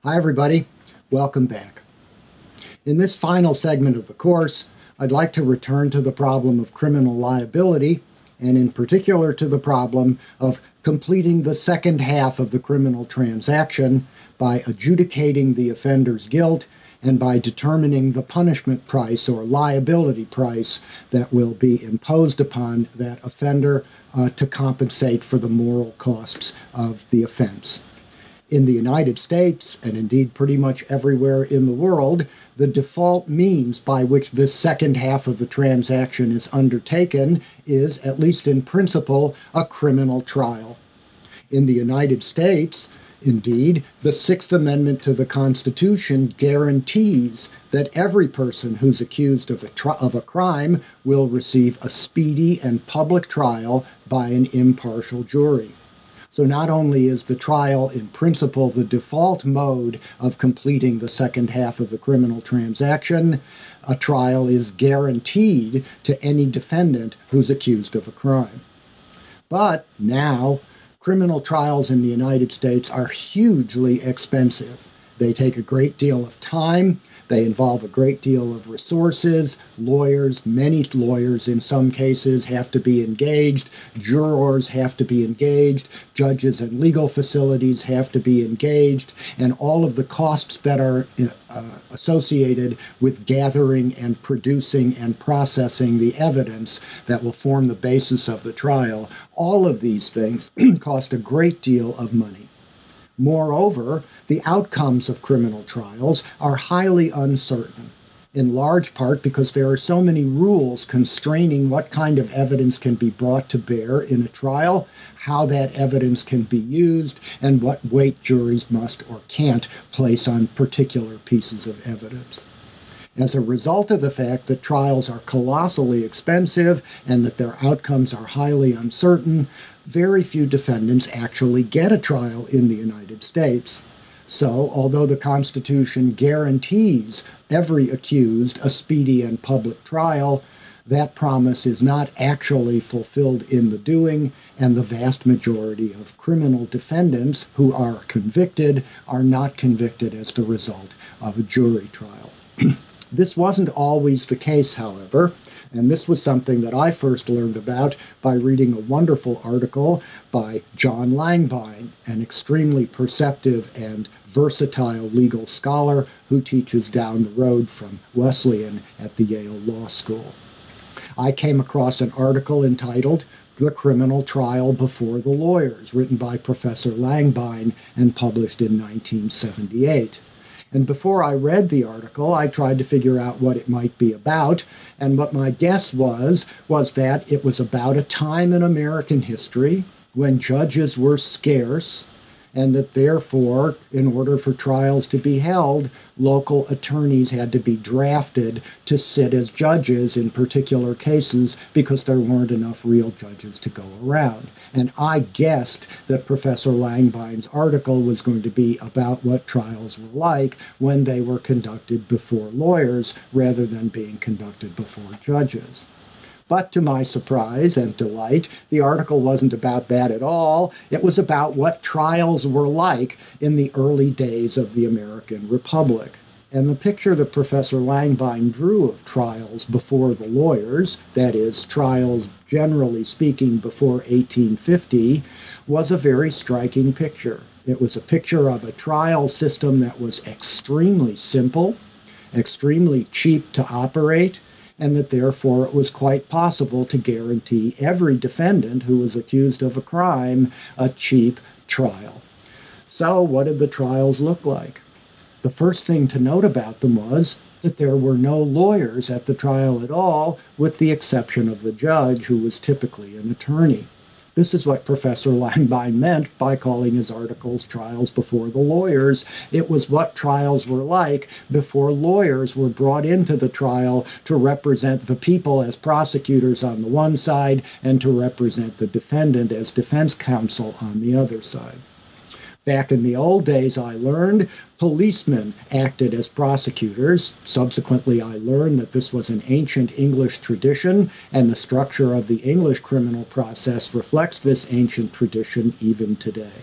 Hi, everybody. Welcome back. In this final segment of the course, I'd like to return to the problem of criminal liability, and in particular to the problem of completing the second half of the criminal transaction by adjudicating the offender's guilt and by determining the punishment price or liability price that will be imposed upon that offender to compensate for the moral costs of the offense. In the United States, and indeed pretty much everywhere in the world, the default means by which this second half of the transaction is undertaken is, at least in principle, a criminal trial. In the United States, indeed, the Sixth Amendment to the Constitution guarantees that every person who's accused of a crime will receive a speedy and public trial by an impartial jury. So not only is the trial in principle the default mode of completing the second half of the criminal transaction, a trial is guaranteed to any defendant who's accused of a crime. But now, criminal trials in the United States are hugely expensive. They take a great deal of time. They involve a great deal of resources. Lawyers, many lawyers in some cases, have to be engaged. Jurors have to be engaged. Judges and legal facilities have to be engaged. And all of the costs that are associated with gathering and producing and processing the evidence that will form the basis of the trial, all of these things cost a great deal of money. Moreover, the outcomes of criminal trials are highly uncertain, in large part because there are so many rules constraining what kind of evidence can be brought to bear in a trial, how that evidence can be used, and what weight juries must or can't place on particular pieces of evidence. As a result of the fact that trials are colossally expensive and that their outcomes are highly uncertain, very few defendants actually get a trial in the United States. So, although the Constitution guarantees every accused a speedy and public trial, that promise is not actually fulfilled in the doing, and the vast majority of criminal defendants who are convicted are not convicted as the result of a jury trial. This wasn't always the case, however, and this was something that I first learned about by reading a wonderful article by John Langbine, an extremely perceptive and versatile legal scholar who teaches down the road from Wesleyan at the Yale Law School. I came across an article entitled "The Criminal Trial Before the Lawyers," written by Professor Langbine and published in 1978. And before I read the article, I tried to figure out what it might be about, and what my guess was that it was about a time in American history when judges were scarce, and that therefore, in order for trials to be held, local attorneys had to be drafted to sit as judges in particular cases because there weren't enough real judges to go around. And I guessed that Professor Langbine's article was going to be about what trials were like when they were conducted before lawyers rather than being conducted before judges. But to my surprise and delight, the article wasn't about that at all. It was about what trials were like in the early days of the American Republic. And the picture that Professor Langbine drew of trials before the lawyers, that is, trials generally speaking before 1850, was a very striking picture. It was a picture of a trial system that was extremely simple, extremely cheap to operate, and that therefore it was quite possible to guarantee every defendant who was accused of a crime a cheap trial. So what did the trials look like? The first thing to note about them was that there were no lawyers at the trial at all, with the exception of the judge, who was typically an attorney. This is what Professor Langbine meant by calling his articles Trials Before the Lawyers. It was what trials were like before lawyers were brought into the trial to represent the people as prosecutors on the one side and to represent the defendant as defense counsel on the other side. Back in the old days, I learned, policemen acted as prosecutors. Subsequently, I learned that this was an ancient English tradition, and the structure of the English criminal process reflects this ancient tradition even today.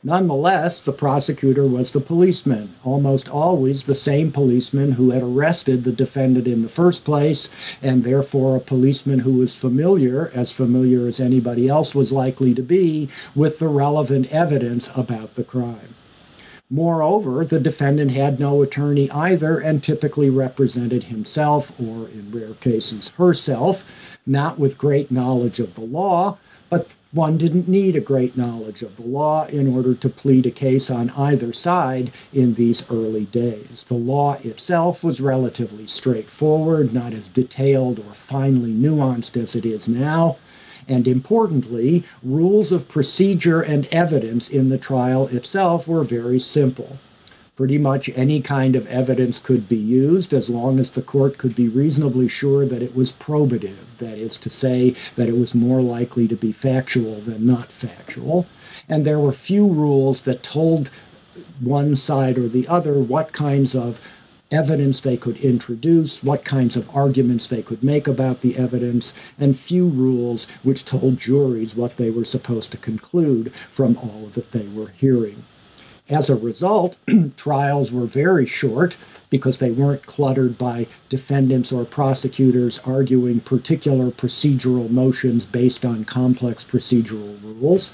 Nonetheless, the prosecutor was the policeman, almost always the same policeman who had arrested the defendant in the first place, and therefore a policeman who was familiar as anybody else was likely to be, with the relevant evidence about the crime. Moreover, the defendant had no attorney either and typically represented himself, or in rare cases herself, not with great knowledge of the law, but one didn't need a great knowledge of the law in order to plead a case on either side in these early days. The law itself was relatively straightforward, not as detailed or finely nuanced as it is now. And importantly, rules of procedure and evidence in the trial itself were very simple. Pretty much any kind of evidence could be used as long as the court could be reasonably sure that it was probative, that is to say, that it was more likely to be factual than not factual. And there were few rules that told one side or the other what kinds of evidence they could introduce, what kinds of arguments they could make about the evidence, and few rules which told juries what they were supposed to conclude from all that they were hearing. As a result, trials were very short because they weren't cluttered by defendants or prosecutors arguing particular procedural motions based on complex procedural rules.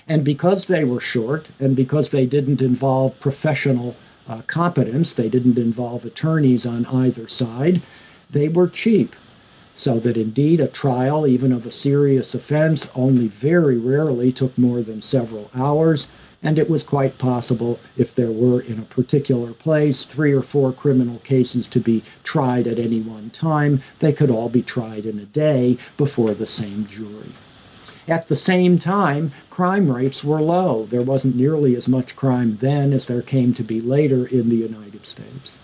And because they were short, and because they didn't involve professional competence, they didn't involve attorneys on either side, they were cheap. So that indeed a trial, even of a serious offense, only very rarely took more than several hours. And it was quite possible, if there were in a particular place 3 or 4 criminal cases to be tried at any one time, they could all be tried in a day before the same jury. At the same time, crime rates were low. There wasn't nearly as much crime then as there came to be later in the United States.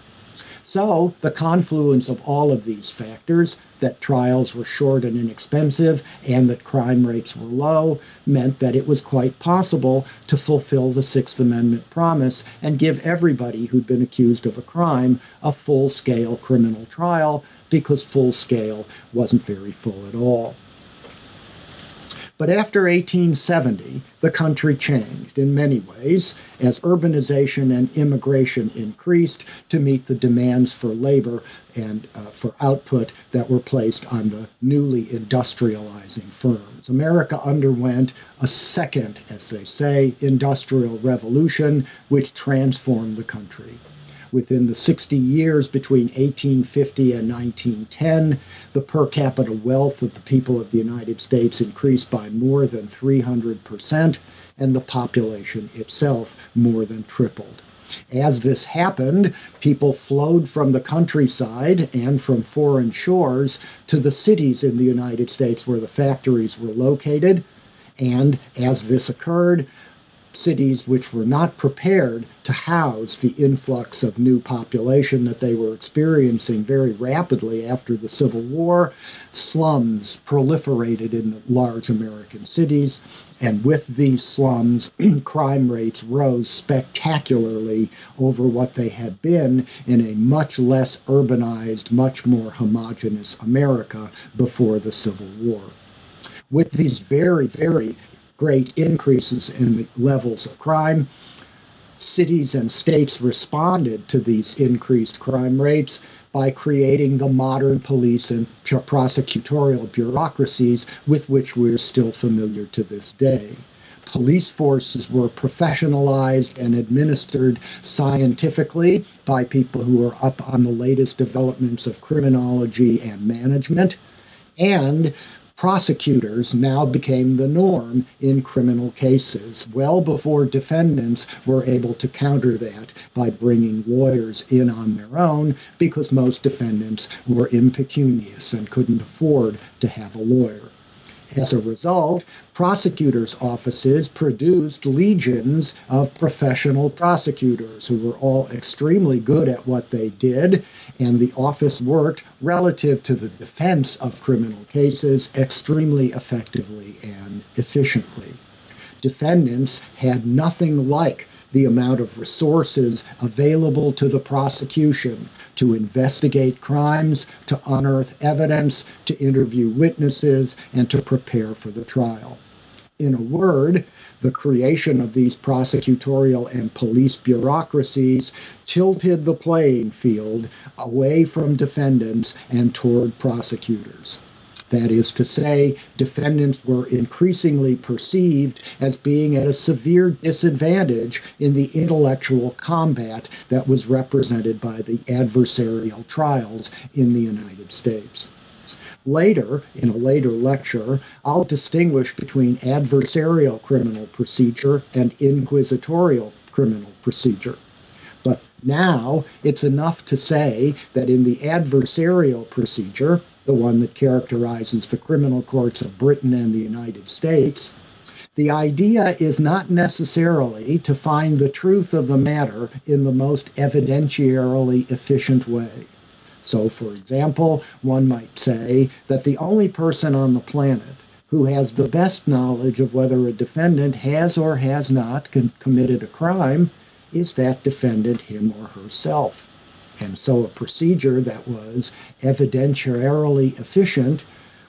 So the confluence of all of these factors, that trials were short and inexpensive and that crime rates were low, meant that it was quite possible to fulfill the Sixth Amendment promise and give everybody who'd been accused of a crime a full-scale criminal trial, because full-scale wasn't very full at all. But after 1870, the country changed in many ways as urbanization and immigration increased to meet the demands for labor and for output that were placed on the newly industrializing firms. America underwent a second, as they say, industrial revolution, which transformed the country. Within the 60 years between 1850 and 1910, the per capita wealth of the people of the United States increased by more than 300%, and the population itself more than tripled. As this happened, people flowed from the countryside and from foreign shores to the cities in the United States where the factories were located, and as this occurred, cities which were not prepared to house the influx of new population that they were experiencing very rapidly after the Civil War, slums proliferated in the large American cities, and with these slums, crime rates rose spectacularly over what they had been in a much less urbanized, much more homogeneous America before the Civil War. With these very, very great increases in the levels of crime, cities and states responded to these increased crime rates by creating the modern police and prosecutorial bureaucracies with which we're still familiar to this day. Police forces were professionalized and administered scientifically by people who were up on the latest developments of criminology and management, and prosecutors now became the norm in criminal cases, well before defendants were able to counter that by bringing lawyers in on their own, because most defendants were impecunious and couldn't afford to have a lawyer. As a result, prosecutors' offices produced legions of professional prosecutors who were all extremely good at what they did, and the office worked relative to the defense of criminal cases extremely effectively and efficiently. Defendants had nothing like the amount of resources available to the prosecution to investigate crimes, to unearth evidence, to interview witnesses, and to prepare for the trial. In a word, the creation of these prosecutorial and police bureaucracies tilted the playing field away from defendants and toward prosecutors. That is to say, defendants were increasingly perceived as being at a severe disadvantage in the intellectual combat that was represented by the adversarial trials in the United States. Later, in a later lecture, I'll distinguish between adversarial criminal procedure and inquisitorial criminal procedure. But now it's enough to say that in the adversarial procedure, the one that characterizes the criminal courts of Britain and the United States, the idea is not necessarily to find the truth of the matter in the most evidentiarily efficient way. So, for example, one might say that the only person on the planet who has the best knowledge of whether a defendant has or has not committed a crime is that defendant, him or herself. And so a procedure that was evidentiarily efficient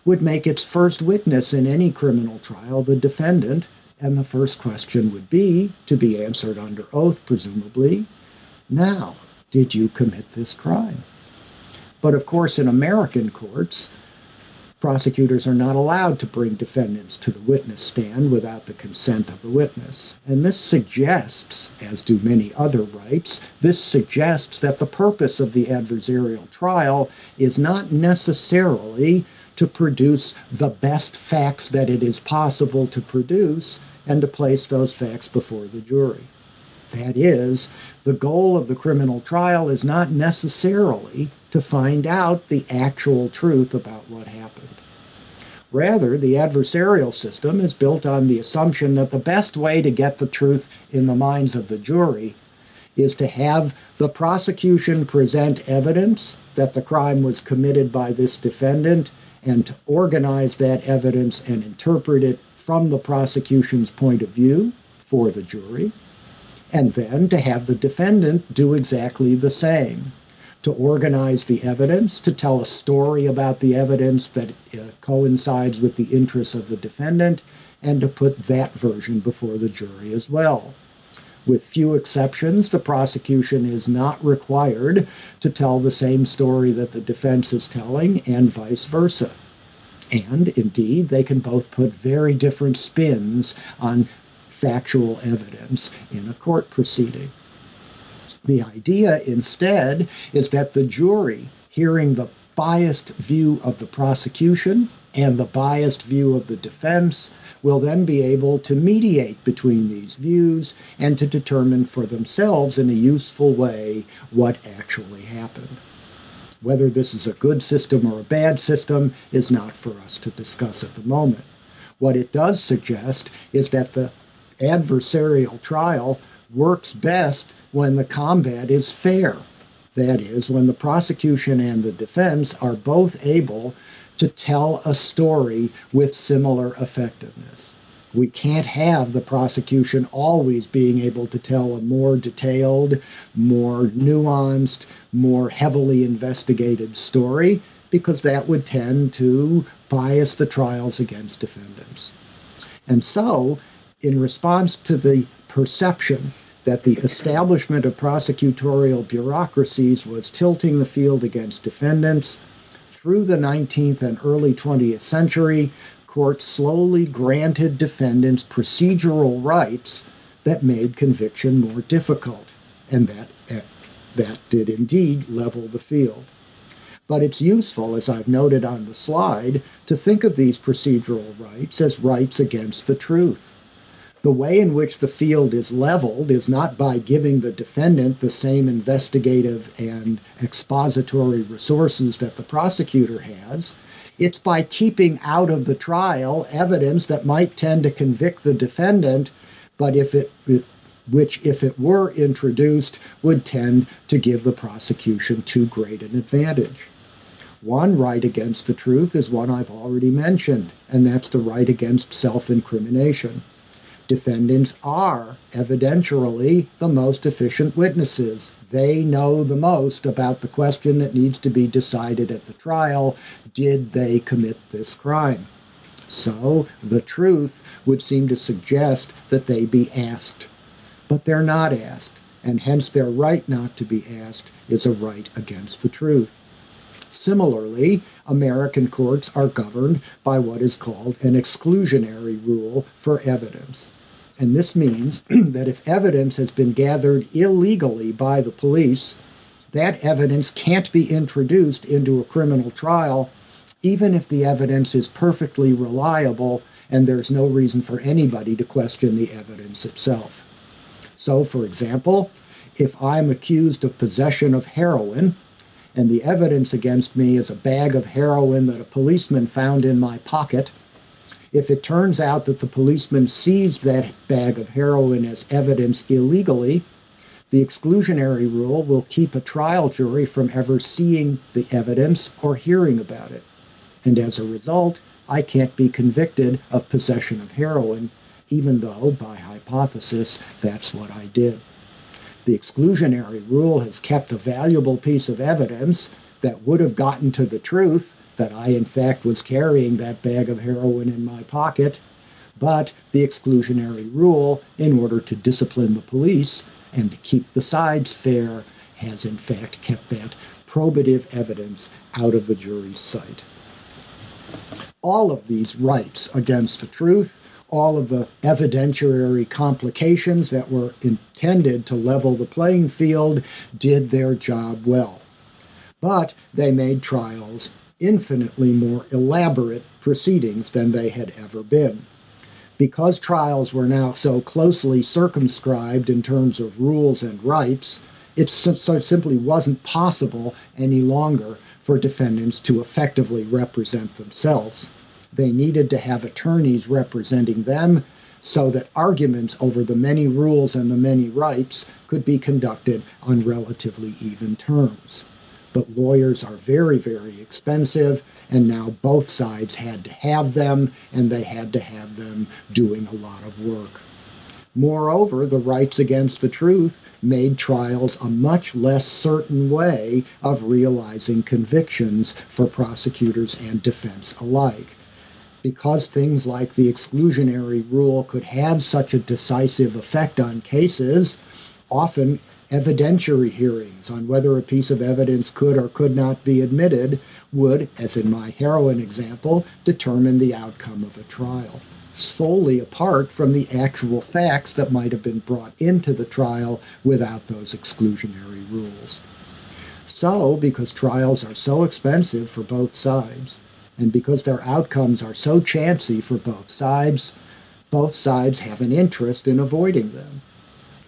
would make its first witness in any criminal trial the defendant, and the first question would be, to be answered under oath presumably, now, did you commit this crime? But of course, in American courts, prosecutors are not allowed to bring defendants to the witness stand without the consent of the witness. And this suggests, as do many other rights, this suggests that the purpose of the adversarial trial is not necessarily to produce the best facts that it is possible to produce and to place those facts before the jury. That is, the goal of the criminal trial is not necessarily to find out the actual truth about what happened. Rather, the adversarial system is built on the assumption that the best way to get the truth in the minds of the jury is to have the prosecution present evidence that the crime was committed by this defendant and to organize that evidence and interpret it from the prosecution's point of view for the jury, and then to have the defendant do exactly the same, to organize the evidence, to tell a story about the evidence that coincides with the interests of the defendant, and to put that version before the jury as well. With few exceptions, the prosecution is not required to tell the same story that the defense is telling, and vice versa. And indeed, they can both put very different spins on factual evidence in a court proceeding. The idea instead is that the jury, hearing the biased view of the prosecution and the biased view of the defense, will then be able to mediate between these views and to determine for themselves in a useful way what actually happened. Whether this is a good system or a bad system is not for us to discuss at the moment. What it does suggest is that the adversarial trial works best when the combat is fair. That is, when the prosecution and the defense are both able to tell a story with similar effectiveness. We can't have the prosecution always being able to tell a more detailed, more nuanced, more heavily investigated story, because that would tend to bias the trials against defendants. And so, in response to the perception that the establishment of prosecutorial bureaucracies was tilting the field against defendants, through the 19th and early 20th century, courts slowly granted defendants procedural rights that made conviction more difficult, and that did indeed level the field. But it's useful, as I've noted on the slide, to think of these procedural rights as rights against the truth. The way in which the field is leveled is not by giving the defendant the same investigative and expository resources that the prosecutor has. It's by keeping out of the trial evidence that might tend to convict the defendant, but which, if it were introduced, would tend to give the prosecution too great an advantage. One right against the truth is one I've already mentioned, and that's the right against self-incrimination. Defendants are evidentially the most efficient witnesses. They know the most about the question that needs to be decided at the trial. Did they commit this crime? So the truth would seem to suggest that they be asked. But they're not asked, and hence their right not to be asked is a right against the truth. Similarly, American courts are governed by what is called an exclusionary rule for evidence. And this means that if evidence has been gathered illegally by the police, that evidence can't be introduced into a criminal trial, even if the evidence is perfectly reliable and there's no reason for anybody to question the evidence itself. So, for example, if I'm accused of possession of heroin, and the evidence against me is a bag of heroin that a policeman found in my pocket, if it turns out that the policeman seized that bag of heroin as evidence illegally, the exclusionary rule will keep a trial jury from ever seeing the evidence or hearing about it. And as a result, I can't be convicted of possession of heroin, even though, by hypothesis, that's what I did. The exclusionary rule has kept a valuable piece of evidence that would have gotten to the truth that I, in fact, was carrying that bag of heroin in my pocket, but the exclusionary rule, in order to discipline the police and to keep the sides fair, has in fact kept that probative evidence out of the jury's sight. All of these rights against the truth, all of the evidentiary complications that were intended to level the playing field, did their job well. But they made trials infinitely more elaborate proceedings than they had ever been. Because trials were now so closely circumscribed in terms of rules and rights, it simply wasn't possible any longer for defendants to effectively represent themselves. They needed to have attorneys representing them so that arguments over the many rules and the many rights could be conducted on relatively even terms. But lawyers are very, very expensive, and now both sides had to have them, and they had to have them doing a lot of work. Moreover, the rights against the truth made trials a much less certain way of realizing convictions for prosecutors and defense alike. Because things like the exclusionary rule could have such a decisive effect on cases, often evidentiary hearings on whether a piece of evidence could or could not be admitted would, as in my heroin example, determine the outcome of a trial, solely apart from the actual facts that might have been brought into the trial without those exclusionary rules. So, because trials are so expensive for both sides, and because their outcomes are so chancy for both sides have an interest in avoiding them.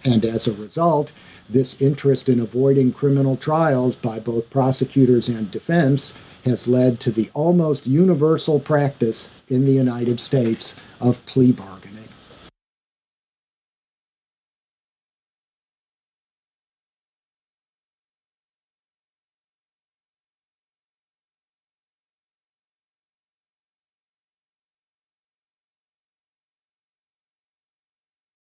And as a result, this interest in avoiding criminal trials by both prosecutors and defense has led to the almost universal practice in the United States of plea bargaining.